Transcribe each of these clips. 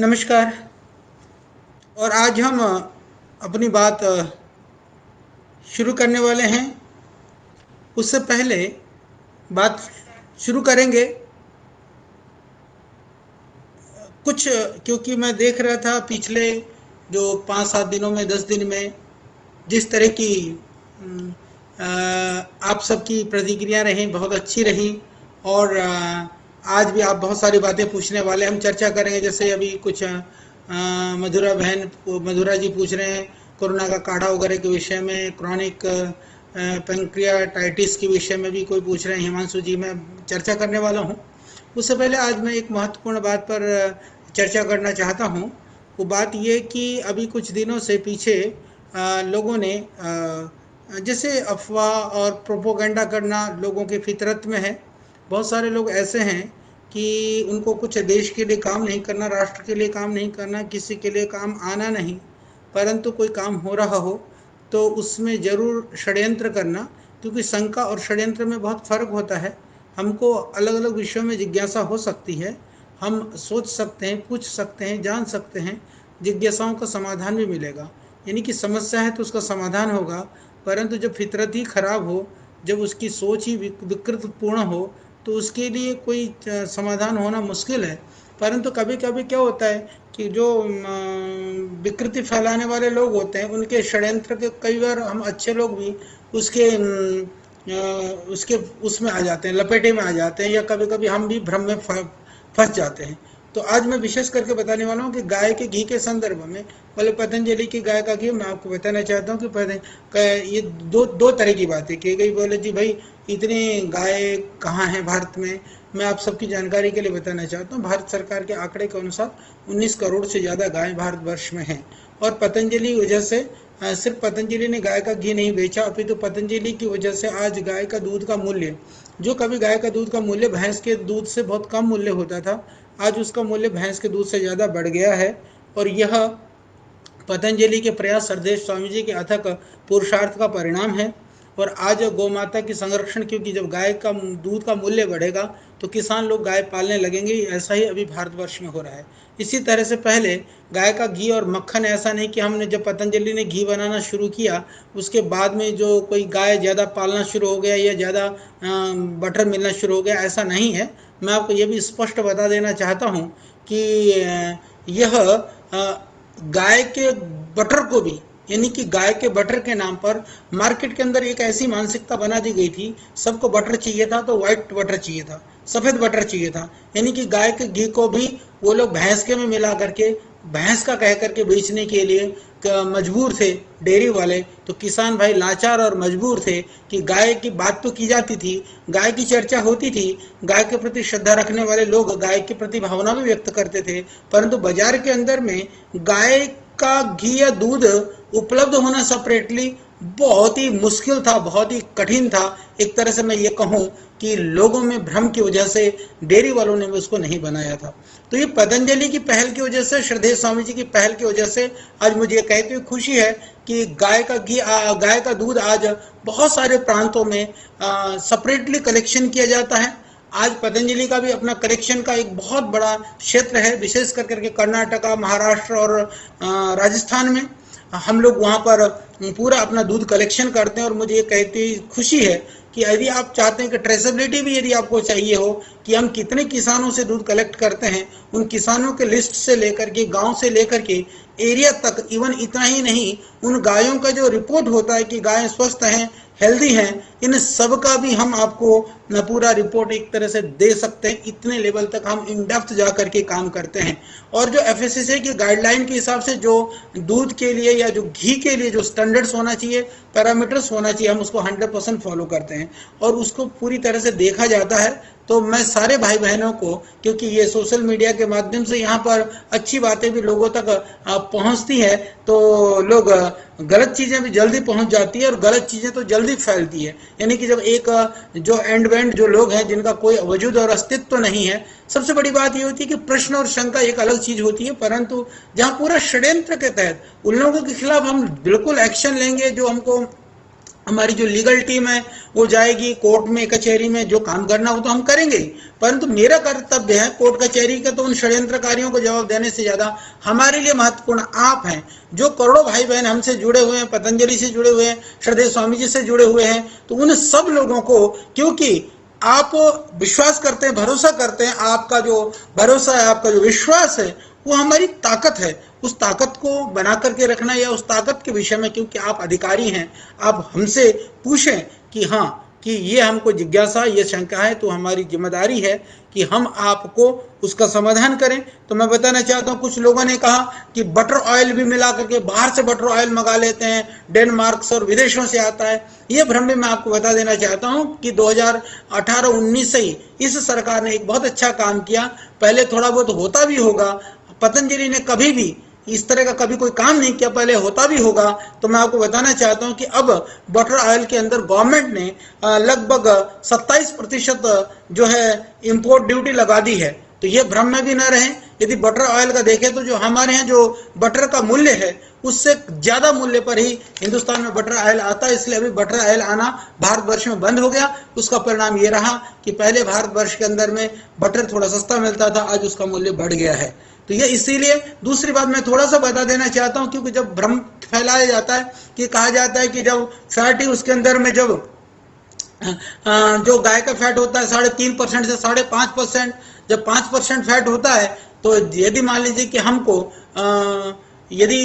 नमस्कार। और आज हम अपनी बात शुरू करने वाले हैं। उससे पहले बात शुरू करेंगे कुछ, क्योंकि मैं देख रहा था पिछले जो 5-7 दिनों में, 10 दिन में जिस तरह की अम, अ, आप सबकी प्रतिक्रिया रही, बहुत अच्छी रही। और आज भी आप बहुत सारी बातें पूछने वाले, हम चर्चा करेंगे। जैसे अभी कुछ मधुरा जी पूछ रहे हैं कोरोना का काढ़ा वगैरह के विषय में, क्रॉनिक पेंक्रियाटाइटिस के विषय में भी कोई पूछ रहे हैं। हिमांशु जी, मैं चर्चा करने वाला हूँ। उससे पहले आज मैं एक महत्वपूर्ण बात पर चर्चा करना चाहता हूँ। वो बात ये कि अभी कुछ दिनों से पीछे लोगों ने जैसे अफवाह और प्रोपोगंडा करना लोगों की फितरत में है। बहुत सारे लोग ऐसे हैं कि उनको कुछ देश के लिए काम नहीं करना, राष्ट्र के लिए काम नहीं करना, किसी के लिए काम आना नहीं, परंतु कोई काम हो रहा हो तो उसमें ज़रूर षड्यंत्र करना। क्योंकि शंका और षड्यंत्र में बहुत फ़र्क होता है। हमको अलग अलग विषयों में जिज्ञासा हो सकती है, हम सोच सकते हैं, पूछ सकते हैं, जान सकते हैं, जिज्ञासाओं का समाधान भी मिलेगा। यानी कि समस्या है तो उसका समाधान होगा। परंतु जब फितरत ही खराब हो, जब उसकी सोच ही विकृतपूर्ण हो, तो उसके लिए कोई समाधान होना मुश्किल है। परंतु कभी कभी क्या होता है कि जो विकृति फैलाने वाले लोग होते हैं, उनके षड्यंत्र के कई बार हम अच्छे लोग भी उसके उसके उसमें आ जाते हैं, लपेटे में आ जाते हैं, या कभी कभी हम भी भ्रम में फंस जाते हैं। तो आज मैं विशेष करके बताने वाला हूँ कि गाय के घी के संदर्भ में, बोले पतंजलि की गाय का घी, मैं आपको बताना चाहता हूँ कि ये दो तरह की बातें की गई। बोले जी भाई, इतने गाय कहाँ हैं भारत में। मैं आप सबकी जानकारी के लिए बताना चाहता हूँ, भारत सरकार के आंकड़े के अनुसार 19 करोड़ से ज़्यादा गाय भारतवर्ष में हैं। और पतंजलि वजह से सिर्फ पतंजलि ने गाय का घी नहीं बेचा, अपितु पतंजलि की वजह से आज गाय का दूध का मूल्य, जो कभी गाय का दूध का मूल्य भैंस के दूध से बहुत कम मूल्य होता था, आज उसका मूल्य भैंस के दूध से ज़्यादा बढ़ गया है। और यह पतंजलि के प्रयास सरदेश स्वामी जी के अथक पुरुषार्थ का परिणाम है। और आज गौ माता की संरक्षण, क्योंकि जब गाय का दूध का मूल्य बढ़ेगा तो किसान लोग गाय पालने लगेंगे। ऐसा ही अभी भारतवर्ष में हो रहा है। इसी तरह से पहले गाय का घी और मक्खन, ऐसा नहीं कि हमने जब पतंजलि ने घी बनाना शुरू किया उसके बाद में जो कोई गाय ज़्यादा पालना शुरू हो गया या ज़्यादा बटर मिलना शुरू हो गया, ऐसा नहीं है। मैं आपको ये भी स्पष्ट बता देना चाहता हूँ कि यह गाय के बटर को भी, यानी कि गाय के बटर के नाम पर मार्केट के अंदर एक ऐसी मानसिकता बना दी गई थी, सबको बटर चाहिए था तो व्हाइट बटर चाहिए था, सफेद बटर चाहिए था। यानी कि गाय के घी को भी वो लोग भैंस के में मिला करके, भैंस का कह करके बेचने के लिए मजबूर थे डेयरी वाले। तो किसान भाई लाचार और मजबूर थे कि गाय की बात तो की जाती थी, गाय की चर्चा होती थी, गाय के प्रति श्रद्धा रखने वाले लोग गाय के प्रति भावना भी व्यक्त करते थे, परंतु बाजार के अंदर में गाय का घी या दूध उपलब्ध होना सेपरेटली बहुत ही मुश्किल था, बहुत ही कठिन था। एक तरह से मैं ये कहूँ कि लोगों में भ्रम की वजह से डेयरी वालों ने भी उसको नहीं बनाया था। तो ये पतंजलि की पहल की वजह से, श्रद्धेय स्वामी जी की पहल की वजह से आज मुझे ये कहते हुए खुशी है कि गाय का घी, गाय का दूध आज बहुत सारे प्रांतों में सेपरेटली कलेक्शन किया जाता है। आज पतंजलि का भी अपना कलेक्शन का एक बहुत बड़ा क्षेत्र है, विशेष करके कर्नाटका, महाराष्ट्र और राजस्थान में हम लोग वहाँ पर पूरा अपना दूध कलेक्शन करते हैं। और मुझे ये कहती खुशी है कि यदि आप चाहते हैं कि ट्रेसेबिलिटी भी यदि आपको चाहिए हो कि हम कितने किसानों से दूध कलेक्ट करते हैं, उन किसानों के लिस्ट से लेकर के, गांव से लेकर के एरिया तक, इवन इतना ही नहीं, उन गायों का जो रिपोर्ट होता है कि गायें स्वस्थ हैं, हेल्दी हैं, इन सब का भी हम आपको पूरा रिपोर्ट एक तरह से दे सकते हैं। इतने लेवल तक हम इन डेप्थ जा करके काम करते हैं। और जो एफएसएसए की गाइडलाइन के हिसाब से जो दूध के लिए या जो घी के लिए जो स्टैंडर्ड्स होना चाहिए, पैरामीटर्स होना चाहिए, हम उसको 100% फॉलो करते हैं और उसको पूरी तरह से देखा जाता है। तो मैं सारे भाई बहनों को, क्योंकि ये सोशल मीडिया के माध्यम से यहाँ पर अच्छी बातें भी लोगों तक पहुँचती है, तो लोग गलत चीज़ें भी जल्दी पहुँच जाती है और गलत चीज़ें तो जल्दी फैलती है। यानी कि जब एक जो एंड बैंड जो लोग हैं जिनका कोई वजूद और अस्तित्व तो नहीं है, सबसे बड़ी बात ये होती है कि प्रश्न और शंका एक अलग चीज़ होती है, परंतु जहाँ पूरा षड्यंत्र के तहत उन लोगों के खिलाफ हम बिल्कुल एक्शन लेंगे जो हमको हमारी जो लीगल टीम है वो जाएगी कोर्ट में, कचहरी में, जो काम करना हो तो हम करेंगे ही। परंतु मेरा कर्तव्य है कोर्ट कचहरी का तो उन षड्यंत्रकारियों को जवाब देने से ज्यादा हमारे लिए महत्वपूर्ण आप हैं, जो करोड़ों भाई बहन हमसे जुड़े हुए हैं, पतंजलि से जुड़े हुए हैं, श्रद्धेय स्वामी जी से जुड़े हुए हैं। तो उन सब लोगों को, क्योंकि आप विश्वास करते हैं, भरोसा करते हैं, आपका जो भरोसा है, आपका जो विश्वास है, वो हमारी ताकत है। उस ताकत को बना करके रखना, या उस ताकत के विषय में, क्योंकि आप अधिकारी हैं, आप हमसे पूछें कि हाँ, कि ये हमको जिज्ञासा, ये शंका है, तो हमारी जिम्मेदारी है कि हम आपको उसका समाधान करें। तो मैं बताना चाहता हूँ, कुछ लोगों ने कहा कि बटर ऑयल भी मिला करके बाहर से बटर ऑयल मंगा लेते हैं, डेनमार्क से और विदेशों से आता है। ये भ्रम भी मैं आपको बता देना चाहता हूँ कि 2018-19 से ही इस सरकार ने एक बहुत अच्छा काम किया। पहले थोड़ा बहुत होता भी होगा, पतंजलि ने कभी भी इस तरह का कभी कोई काम नहीं किया, पहले होता भी होगा। तो मैं आपको बताना चाहता हूं कि अब बटर ऑयल के अंदर गवर्नमेंट ने लगभग 27% जो है इंपोर्ट ड्यूटी लगा दी है। तो ये भ्रम में भी न रहे। यदि बटर ऑयल का देखें तो जो हमारे यहाँ जो बटर का मूल्य है उससे ज्यादा मूल्य पर ही हिंदुस्तान में बटर ऑयल आता है, इसलिए अभी बटर ऑयल आना भारतवर्ष में बंद हो गया। उसका परिणाम ये रहा कि पहले भारतवर्ष के अंदर में बटर थोड़ा सस्ता मिलता था, आज उसका मूल्य बढ़ गया है। तो ये इसीलिए। दूसरी बात मैं थोड़ा सा बता देना चाहता हूं, क्योंकि जब भ्रम फैलाया जाता है कि कहा जाता है कि जब फैट ही उसके अंदर में जब जो गाय का फैट होता है 3.5% से 5.5%, जब 5% फैट होता है, तो यदि मान लीजिए कि हमको यदि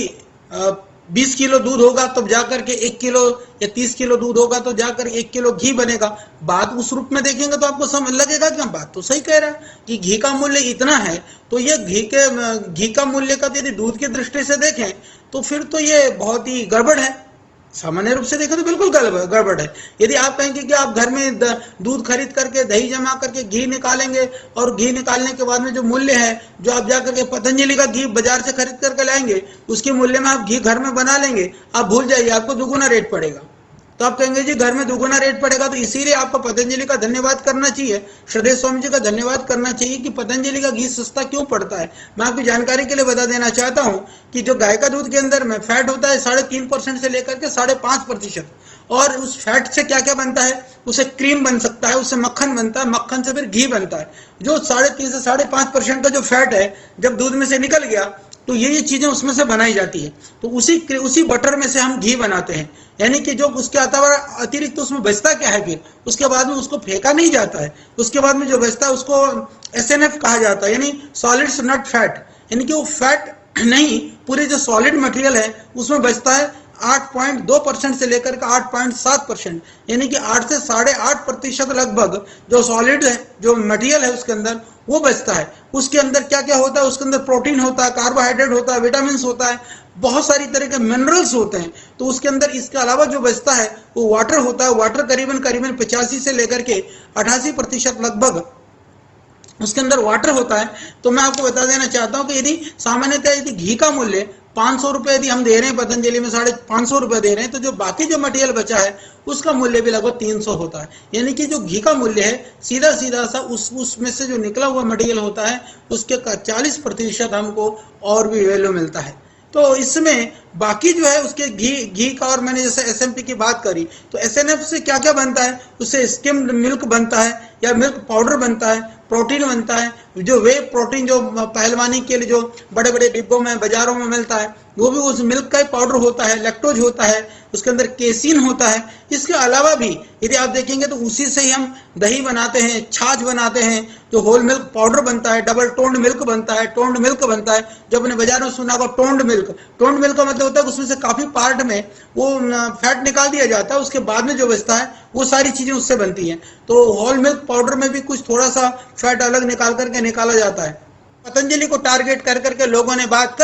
20 किलो दूध होगा तब जाकर के 1 किलो या 30 किलो दूध होगा तो जाकर 1 किलो घी बनेगा। बात उस रूप में देखेंगे तो आपको समझ लगेगा कि हम बात तो सही कह रहे हैं कि घी का मूल्य इतना है। तो ये घी का मूल्य का यदि दूध की दृष्टि से देखें तो फिर तो ये बहुत ही गड़बड़ है। सामान्य रूप से देखें तो बिल्कुल गड़बड़ है। यदि आप कहेंगे कि आप घर में दूध खरीद करके, दही जमा करके घी निकालेंगे, और घी निकालने के बाद में जो मूल्य है, जो आप जाकर के पतंजलि का घी बाजार से खरीद करके लाएंगे, उसके मूल्य में आप घी घर में बना लेंगे, आप भूल जाइए, आपको दुगुना रेट पड़ेगा। तो आप कहेंगे जी घर में दुगुना रेट पड़ेगा। तो इसीलिए आपको पतंजलि का धन्यवाद करना चाहिए, श्रद्धेय स्वामी जी का धन्यवाद करना चाहिए कि पतंजलि का घी सस्ता क्यों पड़ता है। मैं आपकी जानकारी के लिए बता देना चाहता हूं कि जो गाय का दूध के अंदर में फैट होता है 3.5% से लेकर के 5.5%, और उस फैट से क्या क्या बनता है, उसे क्रीम बन सकता है, उससे मक्खन बनता है, मक्खन से फिर घी बनता है। जो 3.5 से 5.5% का जो फैट है जब दूध में से निकल गया तो ये चीजें उसमें से बनाई जाती है। तो उसी बटर में से हम घी बनाते हैं। यानी कि जो उसके अतिरिक्त तो उसमें बचता क्या है, फिर उसके बाद में उसको फेंका नहीं जाता है। उसके बाद में जो बचता है उसको SNF कहा जाता है, यानी सॉलिड्स नॉट फैट, यानी कि वो फैट नहीं, पूरे जो सॉलिड मटेरियल है उसमें बचता है 8.2% से लेकर के 8.7%, यानी कि 8 से 8.5% लगभग जो सॉलिड है, जो मटेरियल है उसके अंदर वो बचता है। उसके अंदर क्या क्या होता है, उसके अंदर प्रोटीन होता है, कार्बोहाइड्रेट होता है, विटामिन होता है, बहुत सारी तरह के मिनरल्स होते हैं। तो उसके अंदर इसके अलावा जो बचता है वो वाटर होता है। वाटर करीबन 85 से लेकर के 88% लगभग उसके अंदर वाटर होता है। तो मैं आपको बता देना चाहता हूं कि यदि सामान्यतः यदि घी का मूल्य 500 रुपए यदि हम दे रहे हैं, पतंजलि में 550 रुपए दे रहे हैं, तो जो बाकी जो मटेरियल बचा है उसका मूल्य भी लगभग 300 होता है। यानी कि जो घी का मूल्य है सीधा सीधा सा उसमें से जो निकला हुआ मटेरियल होता है उसके 40% हमको और भी वैल्यू मिलता है। तो इसमें बाकी जो है उसके घी का, और मैंने जैसे SMP की बात करी तो SNF से क्या क्या बनता है, उससे स्किम्ड मिल्क बनता है या मिल्क पाउडर बनता है, प्रोटीन बनता है, जो वे प्रोटीन जो पहलवानी के लिए जो बड़े बड़े डिब्बों में बाजारों में मिलता है वो भी उस मिल्क का ही पाउडर होता है, लैक्टोज होता है, उसके अंदर केसिन होता है। इसके अलावा भी यदि आप देखेंगे तो उसी से ही हम दही बनाते हैं, छाछ बनाते हैं, जो होल मिल्क पाउडर बनता है, डबल टोन्ड मिल्क बनता है, टोन्ड मिल्क बनता है। जो अपने बाजार में सुना होगा टोन्ड मिल्क का मतलब होता है कि उसमें से काफी पार्ट में वो फैट निकाल दिया जाता है, उसके बाद में जो बचता है वो सारी चीजें उससे बनती हैं। तो होल मिल्क पाउडर में भी कुछ थोड़ा सा फैट अलग निकाल करके निकाला जाता है। पतंजलि को टारगेट कर करके लोगों ने बात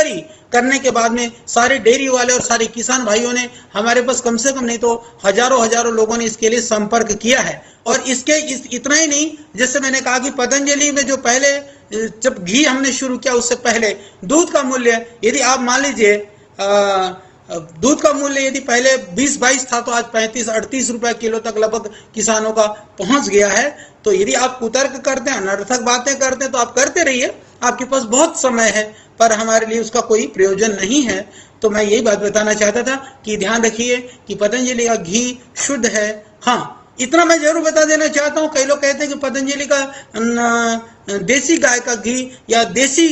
करने के बाद में सारे डेयरी वाले और सारे किसान भाइयों ने हमारे पास कम से कम नहीं तो हजारों लोगों ने इसके लिए संपर्क किया है। और इतना ही नहीं, जैसे मैंने कहा कि पतंजलि में जो पहले जब घी हमने शुरू किया उससे पहले दूध का मूल्य, यदि आप मान लीजिए दूध का मूल्य यदि पहले 20-22 था तो आज 35-38 रुपए किलो तक लगभग किसानों का पहुंच गया है। तो यदि आप कुतर्क करते हैं, अनर्थक बातें करते हैं तो आप करते रहिए, आपके पास बहुत समय है, पर हमारे लिए उसका कोई प्रयोजन नहीं है। तो मैं यही बात बताना चाहता था कि ध्यान रखिए कि पतंजलि का घी शुद्ध है। हाँ, इतना मैं जरूर बता देना चाहता हूँ, कई लोग कहते हैं कि पतंजलि का देसी गाय का घी या देसी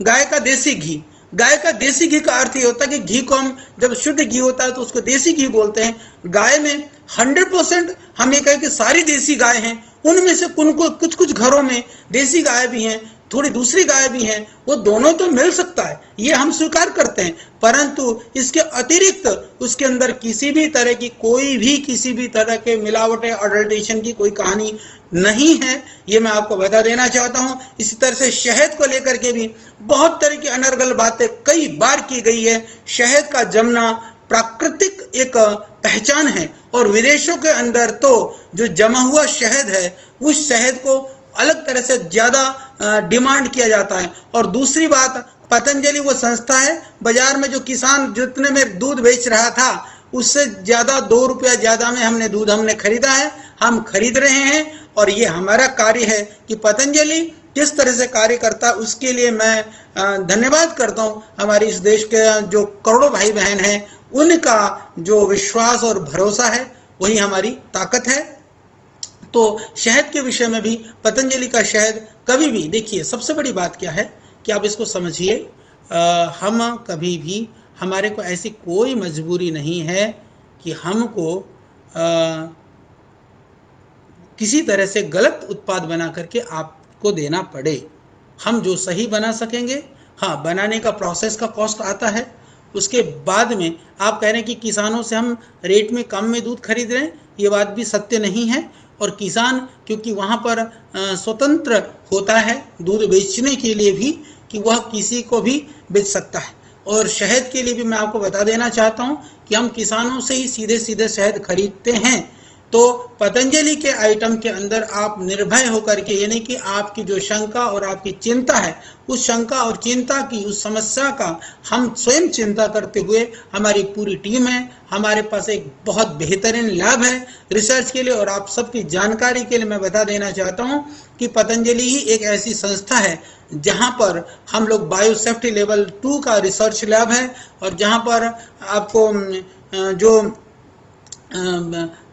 गाय का देसी घी। गाय का देसी घी का अर्थ ये होता है कि घी को हम जब शुद्ध घी होता है तो उसको देसी घी बोलते हैं। गाय में 100% हम ये कहें कि सारी देसी गाय हैं, उनमें से कुछ कुछ घरों में देसी गाय भी हैं, थोड़ी दूसरी गाय भी हैं, वो दोनों तो मिल सकता है, ये हम स्वीकार करते हैं, परंतु इसके अतिरिक्त उसके अंदर किसी भी तरह की किसी भी तरह के मिलावट या अडल्ट्रेशन की कोई कहानी नहीं है, ये मैं आपको बता देना चाहता हूं। इसी तरह से शहद को लेकर के भी बहुत तरह की अनर्गल बातें कई बार की गई है। शहद का जमना प्राकृतिक एक पहचान है, और विदेशों के अंदर तो जो जमा हुआ शहद है उस शहद को अलग तरह से ज्यादा डिमांड किया जाता है। और दूसरी बात, पतंजलि वो संस्था है, बाजार में जो किसान जितने में दूध बेच रहा था उससे ज्यादा 2 रुपया ज्यादा में हमने खरीदा है, हम खरीद रहे हैं। और ये हमारा कार्य है कि पतंजलि किस तरह से कार्य करता है उसके लिए मैं धन्यवाद करता हूँ। हमारे इस देश के जो करोड़ों भाई बहन हैं, उनका जो विश्वास और भरोसा है वही हमारी ताकत है। तो शहद के विषय में भी पतंजलि का शहद कभी भी, देखिए सबसे बड़ी बात क्या है कि आप इसको समझिए, हम कभी भी, हमारे को ऐसी कोई मजबूरी नहीं है कि हमको किसी तरह से गलत उत्पाद बना करके आपको देना पड़े। हम जो सही बना सकेंगे, हाँ, बनाने का प्रोसेस का कॉस्ट आता है, उसके बाद में आप कह रहे हैं कि किसानों से हम रेट में कम में दूध खरीद रहे हैं, ये बात भी सत्य नहीं है। और किसान क्योंकि वहाँ पर स्वतंत्र होता है दूध बेचने के लिए भी, कि वह किसी को भी बेच सकता है। और शहद के लिए भी मैं आपको बता देना चाहता हूँ कि हम किसानों से ही सीधे सीधे शहद खरीदते हैं। तो पतंजलि के आइटम के अंदर आप निर्भय होकर के, यानी कि आपकी जो शंका और आपकी चिंता है, उस शंका और चिंता की, उस समस्या का हम स्वयं चिंता करते हुए, हमारी पूरी टीम है, हमारे पास एक बहुत बेहतरीन लैब है रिसर्च के लिए। और आप सबकी जानकारी के लिए मैं बता देना चाहता हूं कि पतंजलि ही एक ऐसी संस्था है जहां पर हम लोग बायोसेफ्टी लेवल 2 का रिसर्च लैब है, और जहां पर आपको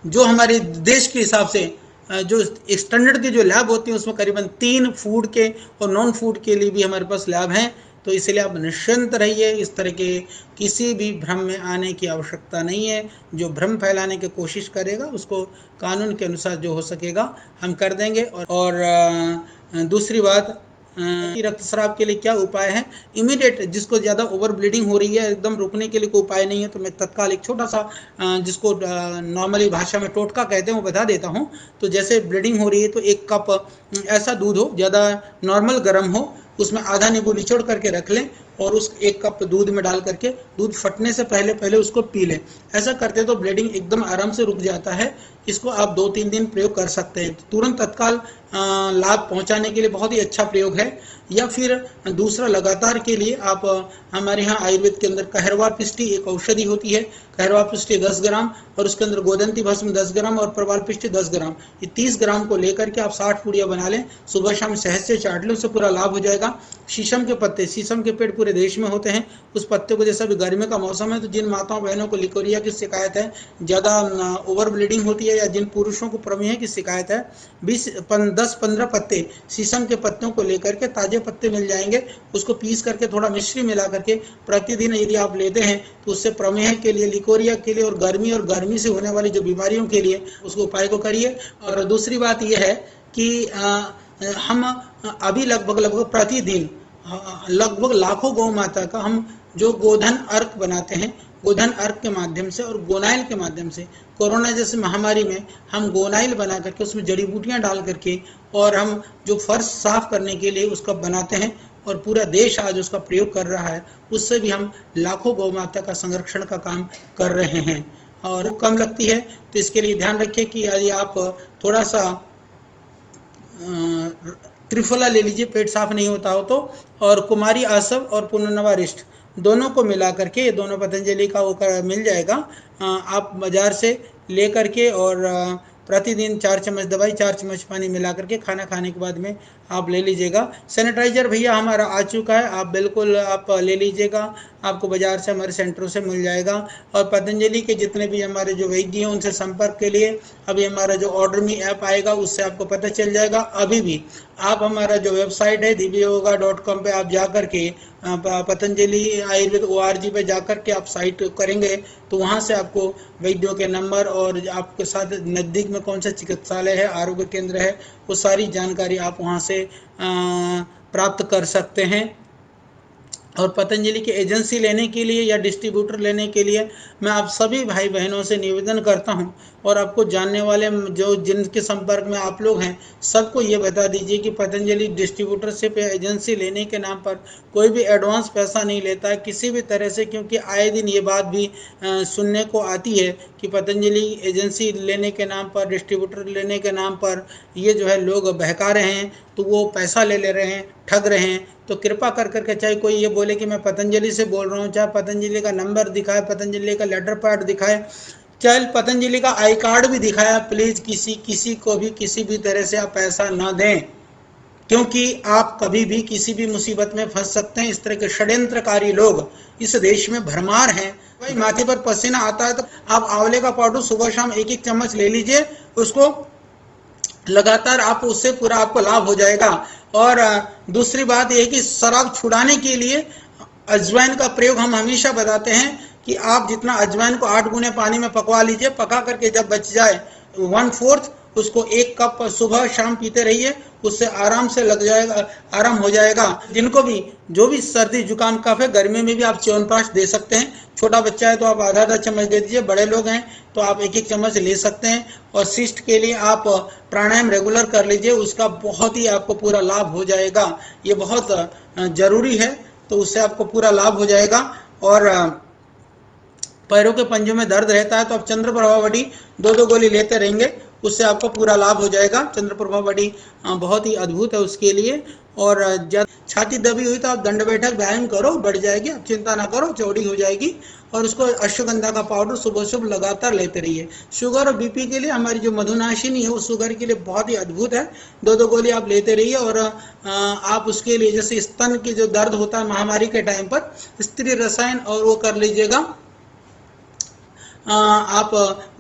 जो हमारे देश के हिसाब से जो स्टैंडर्ड की जो लैब होती है उसमें करीबन 3 फूड के और नॉन फूड के लिए भी हमारे पास लैब हैं। तो इसलिए आप निश्चिंत रहिए, इस तरह के किसी भी भ्रम में आने की आवश्यकता नहीं है। जो भ्रम फैलाने की कोशिश करेगा उसको कानून के अनुसार जो हो सकेगा हम कर देंगे। और दूसरी बात, रक्तस्राव के लिए क्या उपाय है? इमीडिएट, जिसको ज़्यादा ओवर ब्लीडिंग हो रही है, एकदम रुकने के लिए कोई उपाय नहीं है, तो मैं तत्काल एक छोटा सा जिसको नॉर्मली भाषा में टोटका कहते हैं वो बता देता हूँ। तो जैसे ब्लीडिंग हो रही है तो 1 कप ऐसा दूध हो, ज़्यादा नॉर्मल गर्म हो, उसमें आधा नींबू निचोड़ करके रख लें और उस 1 कप दूध में डाल करके दूध फटने से पहले पहले उसको पी लें। ऐसा करते तो ब्लीडिंग एकदम आराम से रुक जाता है। इसको आप 2-3 दिन प्रयोग कर सकते हैं, तुरंत तत्काल लाभ पहुंचाने के लिए बहुत ही अच्छा प्रयोग है। या फिर दूसरा, लगातार के लिए आप हमारे यहाँ आयुर्वेद के अंदर कहरवा पिष्टी एक औषधि होती है, कहरवा पिष्टी 10 ग्राम और उसके अंदर गोदंती भस्म 10 ग्राम और प्रवाल पिष्टी 10 ग्राम, ये 30 ग्राम को लेकर के आप 60 पूड़ियाँ बना लें, सुबह शाम शहद से चाट लें, उससे पूरा लाभ हो जाएगा। शीशम के पत्ते, शीशम के पेड़ पूरे देश में होते हैं, उस पत्ते को, जैसा भी गर्मी का मौसम है तो जिन माताओं बहनों को लिकोरिया की शिकायत है, ज़्यादा ओवर ब्लीडिंग होती है, या जिन पुरुषों को प्रमेह की शिकायत है, 10-15 पत्ते शीशम के पत्तों को लेकर के, ताजे पत्ते मिल जाएंगे, उसको पीस करके थोड़ा मिश्री मिला करके प्रतिदिन यदि आप लेते हैं तो उससे प्रमेह के लिए, लिकोरिया के लिए और गर्मी से होने वाली जो बीमारियों के लिए उसको उपाय को करिए। और दूसरी बात यह है कि हम अभी लगभग प्रतिदिन लगभग लाखों गौ माता का हम जो गोधन अर्क बनाते हैं, गोधन अर्क के माध्यम से और गोनाइल के माध्यम से, कोरोना जैसे महामारी में हम गोनाइल बना करके उसमें जड़ी बूटियां डाल करके और हम जो फर्श साफ करने के लिए उसका बनाते हैं और पूरा देश आज उसका प्रयोग कर रहा है, उससे भी हम लाखों गौ माता का संरक्षण का काम कर रहे हैं और कम लगती है। तो इसके लिए ध्यान रखिए कि यदि आप थोड़ा सा त्रिफला ले लीजिए, पेट साफ नहीं होता हो तो, और कुमारी आसव और पुनर्नवा रिष्ट दोनों को मिला करके, ये दोनों पतंजलि का वो मिल जाएगा, आप बाजार से ले करके और प्रतिदिन 4 चम्मच दवाई 4 चम्मच पानी मिला करके खाना खाने के बाद में आप ले लीजिएगा। सैनिटाइजर भैया हमारा आ चुका है, आप बिल्कुल आप ले लीजिएगा, आपको बाजार से हमारे सेंटरों से मिल जाएगा। और पतंजलि के जितने भी हमारे जो वैद्य हैं उनसे संपर्क के लिए अभी हमारा जो ऑर्डर मी ऐप आएगा उससे आपको पता चल जाएगा। अभी भी आप हमारा जो वेबसाइट है divyyoga.com पे आप जा करके पतंजलि आयुर्वेद ORG पे जा करके आप साइट करेंगे तो वहाँ से आपको वैद्यों के नंबर और आपके साथ नज़दीक में कौन सा चिकित्सालय है, आरोग्य केंद्र है, वो सारी जानकारी आप वहाँ से प्राप्त कर सकते हैं। और पतंजलि की एजेंसी लेने के लिए या डिस्ट्रीब्यूटर लेने के लिए मैं आप सभी भाई बहनों से निवेदन करता हूं, और आपको जानने वाले जो जिनके संपर्क में आप लोग हैं सबको ये बता दीजिए कि पतंजलि डिस्ट्रीब्यूटरशिप या एजेंसी लेने के नाम पर कोई भी एडवांस पैसा नहीं लेता है किसी भी तरह से, क्योंकि आए दिन ये बात भी सुनने को आती है कि पतंजलि एजेंसी लेने के नाम पर, डिस्ट्रीब्यूटर लेने के नाम पर ये जो है लोग बहका रहे हैं, तो वो पैसा ले रहे हैं, ठग रहे हैं। तो कृपा कर करके, चाहे कोई ये बोले कि मैं पतंजलि से बोल रहा हूँ, चाहे पतंजलि का नंबर दिखाए, पतंजलि का लेटर पैड दिखाए, चाहे पतंजलि का आई कार्ड भी दिखाया, प्लीज किसी को भी किसी भी तरह से आप पैसा ना दें, क्योंकि आप कभी भी किसी भी मुसीबत में फंस सकते हैं। इस तरह के षड्यंत्रकारी लोग इस देश में भरमार हैं। भाई माथे पर पसीना आता है तो आप आंवले का पाउडर सुबह शाम 1-1 चम्मच ले लीजिए, उसको लगातार आप उससे पूरा आपको लाभ हो जाएगा। और दूसरी बात यह कि शराब छुड़ाने के लिए अजवाइन का प्रयोग हम हमेशा बताते हैं कि आप जितना अजवाइन को 8 गुने पानी में पकवा लीजिए, पका करके जब बच जाए 1/4 उसको 1 कप सुबह शाम पीते रहिए, उससे आराम से लग जाएगा, आराम हो जाएगा। जिनको भी जो भी सर्दी जुकाम कफ है, गर्मी में भी आप च्यवनप्राश दे सकते हैं। छोटा बच्चा है तो आप आधा चम्मच दे दीजिए, बड़े लोग हैं तो आप 1-1 चम्मच ले सकते हैं। और सिस्ट के लिए आप प्राणायाम रेगुलर कर लीजिए, उसका बहुत ही आपको पूरा लाभ हो जाएगा। ये बहुत जरूरी है, तो उससे आपको पूरा लाभ हो जाएगा। और पैरों के पंजों में दर्द रहता है तो आप चंद्रप्रभा बडी 2-2 गोली लेते रहेंगे, उससे आपको पूरा लाभ हो जाएगा। चंद्रप्रभा बडी बहुत ही अद्भुत है उसके लिए। और जब छाती दबी हुई तो आप दंड बैठक व्यायाम करो, बढ़ जाएगी, आप चिंता ना करो, चौड़ी हो जाएगी। और उसको अश्वगंधा का पाउडर सुबह सुबह लगातार लेते रहिए। शुगर और बीपी के लिए हमारी जो मधुनाशिनी है वो शुगर के लिए बहुत ही अद्भुत है। 2-2 गोली आप लेते रहिए। और आप उसके लिए जैसे स्तन की जो दर्द होता है महामारी के टाइम पर, स्त्री रसायन और वो कर लीजिएगा, आप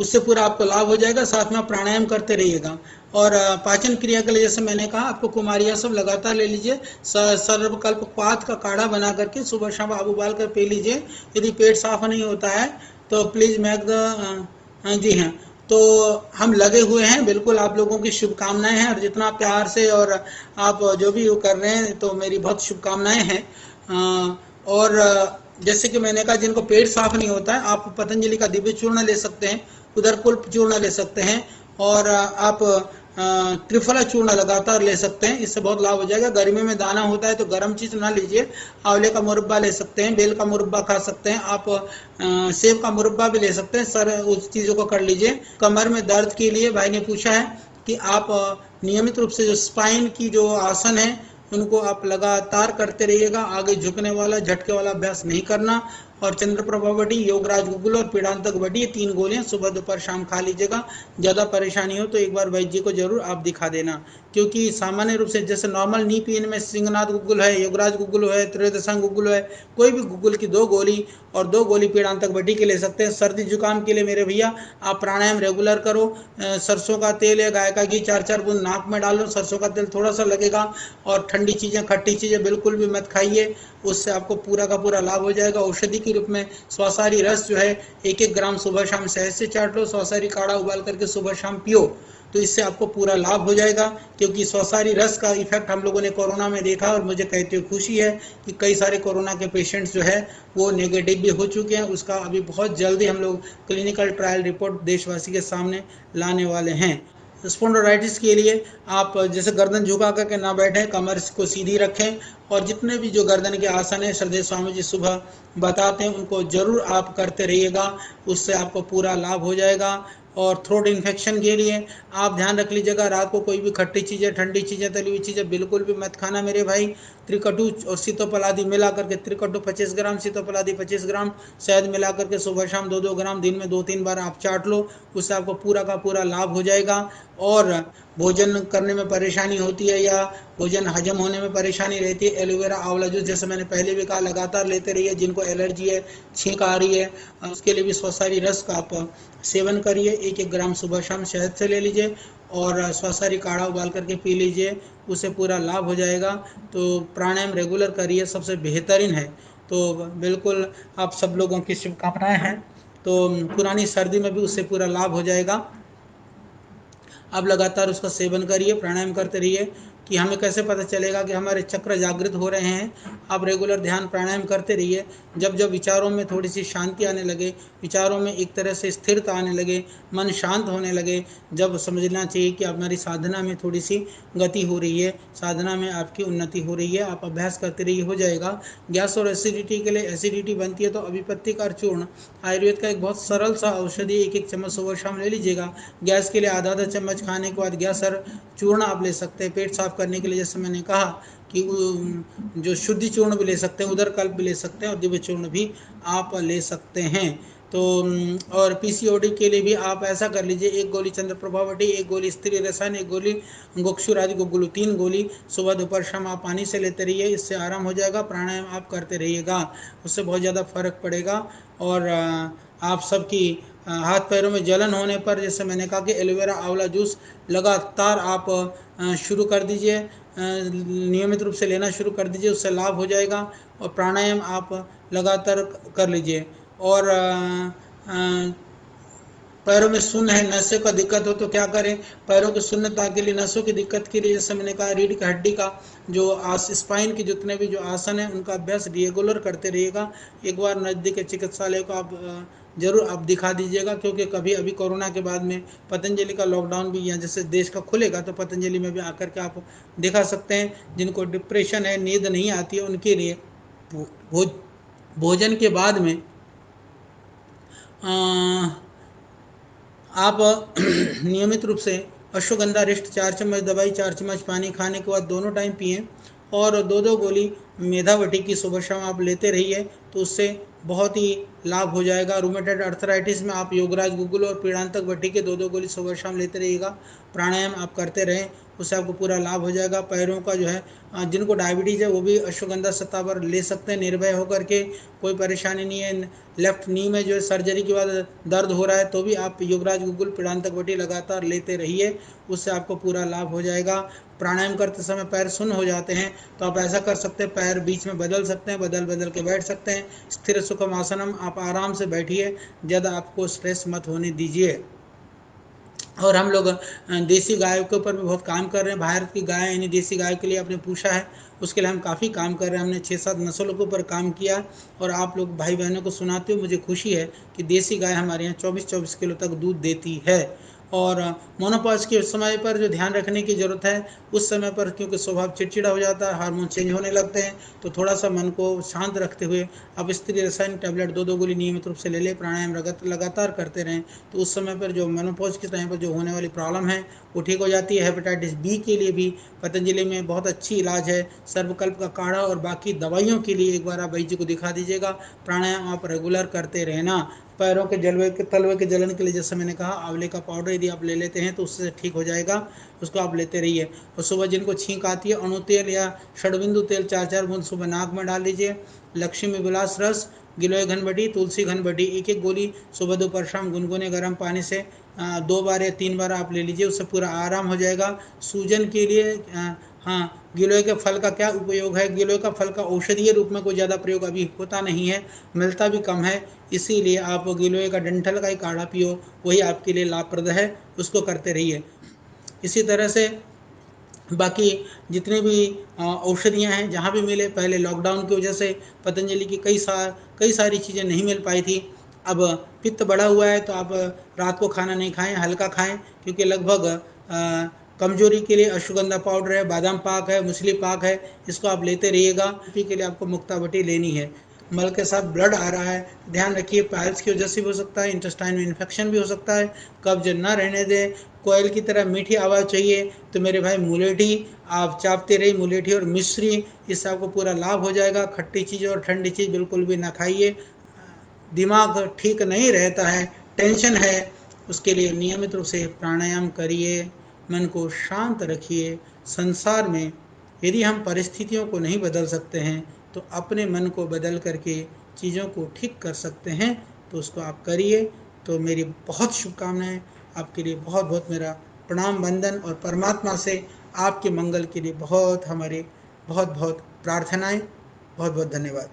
उससे पूरा आपको लाभ हो जाएगा। साथ में आप प्राणायाम करते रहिएगा। और पाचन क्रिया के लिए जैसे मैंने कहा, आपको कुमारिया सब लगातार ले लीजिए। सर्वकल्प पात का काढ़ा बना करके सुबह शाम आप उबाल कर पी लीजिए। यदि पेट साफ नहीं होता है तो प्लीज मेक द जी हैं। तो हम लगे हुए हैं, बिल्कुल आप लोगों की शुभकामनाएं हैं, और जितना प्यार से और आप जो भी कर रहे हैं तो मेरी बहुत शुभकामनाएं हैं। और जैसे कि मैंने कहा, जिनको पेट साफ नहीं होता है आप पतंजलि का दिव्य चूर्ण ले सकते हैं, उदरकुल्प चूर्ण ले सकते हैं, और आप त्रिफला चूर्ण लगातार ले सकते हैं, इससे बहुत लाभ हो जाएगा। गर्मी में दाना होता है तो गर्म चीज ना लीजिए, आंवले का मुरब्बा ले सकते हैं, बेल का मुरब्बा खा सकते हैं, आप सेब का मुरब्बा भी ले सकते हैं। सर उस चीजों को कर लीजिए। कमर में दर्द के लिए भाई ने पूछा है कि आप नियमित रूप से जो स्पाइन की जो आसन है उनको आप लगातार करते रहिएगा। आगे झुकने वाला झटके वाला अभ्यास नहीं करना। और चंद्रप्रभा बडी, योगराज गुगुल और पीड़ांतक बडी, 3 गोलियां सुबह दोपहर शाम खा लीजिएगा। ज़्यादा परेशानी हो तो एक बार वैद्य जी को जरूर आप दिखा देना, क्योंकि सामान्य रूप से जैसे नॉर्मल नी पेन में सिंहनाथ गुगुल है, योगराज गुगुल है, त्रयोदशांग गुगुल है, कोई भी गुगुल की 2 गोली और 2 गोली पीड़ांतक बडी के ले सकते हैं। सर्दी जुकाम के लिए मेरे भैया आप प्राणायाम रेगुलर करो। सरसों का तेल या गाय का घी 4-4 बूंद नाक में डालो, सरसों का तेल थोड़ा सा लगेगा। और ठंडी चीज़ें, खट्टी चीज़ें बिल्कुल भी मत खाइए, उससे आपको पूरा का पूरा लाभ हो जाएगा। औषधि के रूप में स्वासारी रस जो है 1-1 ग्राम सुबह शाम शहद से चाट लो, स्वासारी काढ़ा उबाल करके सुबह शाम पियो, तो इससे आपको पूरा लाभ हो जाएगा। क्योंकि स्वासारी रस का इफेक्ट हम लोगों ने कोरोना में देखा, और मुझे कहते हुए खुशी है कि कई सारे कोरोना के पेशेंट्स जो है वो नेगेटिव भी हो चुके हैं। उसका अभी बहुत जल्दी हम लोग क्लिनिकल ट्रायल रिपोर्ट देशवासी के सामने लाने वाले हैं। स्पॉन्डिलोलाइटिस के लिए आप जैसे गर्दन झुका करके ना बैठें, कमर को सीधी रखें, और जितने भी जो गर्दन के आसन है श्रद्धेय स्वामी जी सुबह बताते हैं उनको जरूर आप करते रहिएगा, उससे आपको पूरा लाभ हो जाएगा। और थ्रोट इन्फेक्शन के लिए आप ध्यान रख लीजिएगा, रात को कोई भी खट्टी चीज़ें, ठंडी चीज़ें, तली हुई चीज़ें बिल्कुल भी मत खाना मेरे भाई। त्रिकटु और सीतोफल आदि मिला करके, त्रिकटु 25 ग्राम, सीतोफल आदि 25 ग्राम, शहद मिला करके सुबह शाम 2-2 ग्राम दिन में 2-3 बार आप चाट लो, उससे आपको पूरा का पूरा लाभ हो जाएगा। और भोजन करने में परेशानी होती है या भोजन हजम होने में परेशानी रहती है, एलोवेरा आंवला जूस जैसे मैंने पहले भी कहा लगातार लेते रहिए। जिनको एलर्जी है, छींक आ रही है, उसके लिए भी स्वसारी रस का आप सेवन करिए, 1-1 ग्राम सुबह शाम शहद से ले लीजिए और स्वसारी काढ़ा उबाल करके पी लीजिए, उससे पूरा लाभ हो जाएगा। तो प्राणायाम रेगुलर करिए, सबसे बेहतरीन है। तो बिल्कुल आप सब लोगों की शुभकामनाएं हैं। तो पुरानी सर्दी में भी उससे पूरा लाभ हो जाएगा। आप लगातार उसका सेवन करिए, प्राणायाम करते रहिए। कि हमें कैसे पता चलेगा कि हमारे चक्र जागृत हो रहे हैं? आप रेगुलर ध्यान प्राणायाम करते रहिए। जब जब विचारों में थोड़ी सी शांति आने लगे, विचारों में एक तरह से स्थिरता आने लगे, मन शांत होने लगे, जब समझना चाहिए कि हमारी साधना में थोड़ी सी गति हो रही है, साधना में आपकी उन्नति हो रही है। आप अभ्यास करते रहिए, हो जाएगा। गैस और एसिडिटी के लिए एसिडिटी बनती है तो अभिपत्तिकार चूर्ण आयुर्वेद का एक बहुत सरल सा औषधि, 1-1 चम्मच सुबह शाम ले लीजिएगा। गैस के लिए आधा-आधा चम्मच खाने के बाद गैस और चूर्ण आप ले सकते हैं। पेट साफ करने के लिए जैसे मैंने कहा कि जो शुद्धि चूर्ण भी ले सकते हैं, उदरकल्प भी ले सकते हैं और दिव्य चूर्ण भी आप ले सकते हैं। तो और पीसीओडी के लिए भी आप ऐसा कर लीजिए, 1 गोली चंद्रप्रभावटी, 1 गोली स्त्री रसायन, 1 गोली गोक्षुर आदि गोगुलू, 3 गोली सुबह दोपहर शाम आप पानी से लेते रहिए। इससे आराम हो जाएगा। प्राणायाम आप करते रहिएगा, उससे बहुत ज़्यादा फर्क पड़ेगा। और आप सबकी हाथ पैरों में जलन होने पर जैसे मैंने कहा कि एलोवेरा आंवला जूस लगातार आप शुरू कर दीजिए, नियमित रूप से लेना शुरू कर दीजिए, उससे लाभ हो जाएगा। और प्राणायाम आप लगातार कर लीजिए। और पैरों में शून्य है, नसों का दिक्कत हो तो क्या करें? पैरों की शून्यता के लिए, नसों की दिक्कत के लिए जैसे मैंने कहा, रीढ़ की हड्डी का जो स्पाइन के जितने भी जो आसन है उनका अभ्यास रेगुलर करते रहिएगा। एक बार नज़दीक के चिकित्सालय को आप जरूर आप दिखा दीजिएगा, क्योंकि कभी अभी कोरोना के बाद में पतंजलि का लॉकडाउन भी यहाँ जैसे देश का खुलेगा तो पतंजलि में भी आकर के आप दिखा सकते हैं। जिनको डिप्रेशन है, नींद नहीं आती है, उनके लिए भोजन के बाद में आप नियमित रूप से अश्वगंधा रिष्ट 4 चम्मच दवाई, 4 चम्मच पानी खाने के बाद दोनों टाइम पिएं। और 2-2 गोली मेधावटी की सुबह शाम आप लेते रहिए, तो उससे बहुत ही लाभ हो जाएगा। रूमेटॉइड अर्थराइटिस में आप योगराज गुगुल और पीड़ांतक वटी के 2-2 गोली सुबह शाम लेते रहिएगा। प्राणायाम आप करते रहें, उससे आपको पूरा लाभ हो जाएगा। पैरों का जो है, जिनको डायबिटीज़ है वो भी अश्वगंधा सत्तावर ले सकते हैं निर्भय होकर के, कोई परेशानी नहीं है। लेफ्ट नी में जो है सर्जरी के बाद दर्द हो रहा है तो भी आप योगराज गुगुल पीड़ांतक वटी लगातार लेते रहिए, उससे आपको पूरा लाभ हो जाएगा। प्राणायाम करते समय पैर सुन्न हो जाते हैं तो आप ऐसा कर सकते हैं, पैर बीच में बदल सकते हैं, बदल बदल के बैठ सकते हैं। स्थिर सुखम आसनम, आप आराम से बैठिए, ज़्यादा आपको स्ट्रेस मत होने दीजिए। और हम लोग देसी गाय के ऊपर भी बहुत काम कर रहे हैं। भारत की गाय यानी देसी गाय के लिए आपने पूछा है, उसके लिए हम काफ़ी काम कर रहे हैं। हमने 6-7 नस्लों के ऊपर काम किया और आप लोग भाई बहनों को सुनाते हो, मुझे खुशी है कि देसी गाय हमारे यहाँ 24-24 किलो तक दूध देती है। और मोनोपॉज के समय पर जो ध्यान रखने की ज़रूरत है, उस समय पर क्योंकि स्वभाव चिड़चिड़ा हो जाता है, हार्मोन चेंज होने लगते हैं, तो थोड़ा सा मन को शांत रखते हुए आप स्त्री रसायन टैबलेट 2-2 गोली नियमित रूप से ले लें, प्राणायाम लगातार करते रहें, तो उस समय पर जो मेनोपॉज के टाइम पर जो होने वाली प्रॉब्लम है वो ठीक हो जाती है। हेपेटाइटिस बी के लिए भी पतंजलि में बहुत अच्छी इलाज है, सर्वकल्प का काढ़ा। और बाकी दवाइयों के लिए एक बार आप वैद्य को दिखा दीजिएगा। प्राणायाम आप रेगुलर करते रहना। पैरों के जलवे के तलवे के जलन के लिए जैसे मैंने कहा, आंवले का पाउडर यदि आप ले लेते हैं तो उससे ठीक हो जाएगा, उसको आप लेते रहिए। और सुबह जिनको छींक आती है, अणु तेल या षडबिंदु तेल 4-4 बूंद सुबह नाक में डाल लीजिए। लक्ष्मी विलास रस, गिलोय घनबटी, तुलसी घनबटी, 1-1 गोली सुबह दोपहर शाम गुनगुने गर्म पानी से 2 बार या 3 बार आप ले लीजिए, उससे पूरा आराम हो जाएगा। सूजन के लिए हाँ, गिलोय के फल का क्या उपयोग है? गिलोय का फल का औषधीय रूप में कोई ज़्यादा प्रयोग अभी होता नहीं है, मिलता भी कम है, इसीलिए आप गिलोय का डंठल का ही काढ़ा पियो, वही आपके लिए लाभप्रद है, उसको करते रहिए। इसी तरह से बाकी जितने भी औषधियाँ हैं, जहाँ भी मिले, पहले लॉकडाउन की वजह से पतंजलि की कई सारी चीज़ें नहीं मिल पाई थी। अब पित्त बढ़ा हुआ है तो आप रात को खाना नहीं खाएं, हल्का खाएं, क्योंकि लगभग कमजोरी के लिए अश्वगंधा पाउडर है, बादाम पाक है, मूसली पाक है, इसको आप लेते रहिएगा। के लिए आपको मुक्तावटी लेनी है। मल के साथ ब्लड आ रहा है, ध्यान रखिए पाइल्स की वजह से भी हो सकता है, इंटेस्टाइन में इन्फेक्शन भी हो सकता है। कब्ज ना रहने दें। कोयल की तरह मीठी आवाज़ चाहिए तो मेरे भाई मुलेठी आप चापते रहिए, मुलेठी और मिश्री, इससे आपको पूरा लाभ हो जाएगा। खट्टी चीज़ और ठंडी चीज़ बिल्कुल भी ना खाइए। दिमाग ठीक नहीं रहता है, टेंशन है, उसके लिए नियमित रूप से प्राणायाम करिए, मन को शांत रखिए। संसार में यदि हम परिस्थितियों को नहीं बदल सकते हैं तो अपने मन को बदल करके चीज़ों को ठीक कर सकते हैं, तो उसको आप करिए। तो मेरी बहुत शुभकामनाएं आपके लिए, बहुत बहुत मेरा प्रणाम बंदन, और परमात्मा से आपके मंगल के लिए बहुत हमारे बहुत बहुत प्रार्थनाएं। बहुत बहुत धन्यवाद।